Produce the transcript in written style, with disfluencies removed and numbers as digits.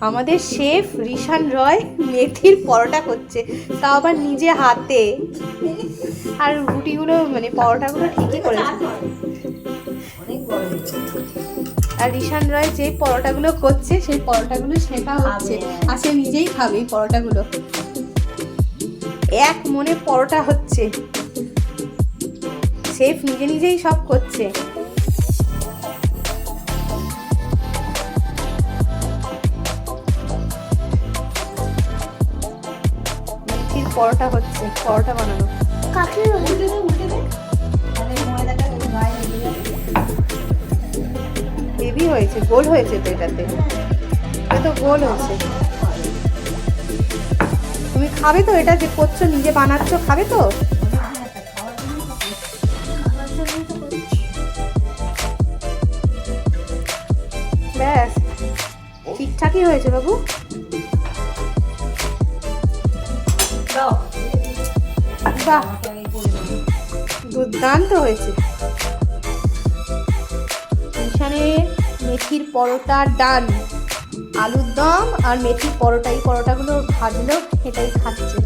আমাদের শেফ রিশান রয় মেথির পরোটা করছে, তাও আবার নিজে হাতে। আর রুটিগুলো মানে পরোটাগুলো ঠিকই করেছে। আর রিশান রয় যে পরোটাগুলো করছে সেই পরোটাগুলো শেখা হচ্ছে, আর সে নিজেই খাবে এই পরোটাগুলো। এক মনে পরোটা হচ্ছে, শেফ নিজে নিজেই সব করছে। মেথির পরোটা হচ্ছে, পরোটা বানানো। হেভি হয়েছে, গোল হয়েছে তো এটাতে, এটা তো গোল হয়েছে। তুমি খাবে তো? এটা যে করছো নিজে বানাচ্ছ, খাবে তো? ব্যাস ঠিকঠাকই হয়েছে বাবু। বাহ, দুর্দান্ত হয়েছে। এখানে মেথির পরোটা ডান, আলুর দম আর মেথির পরোটা, এই পরোটাগুলো ভাজলো, এটাই খাচ্ছে।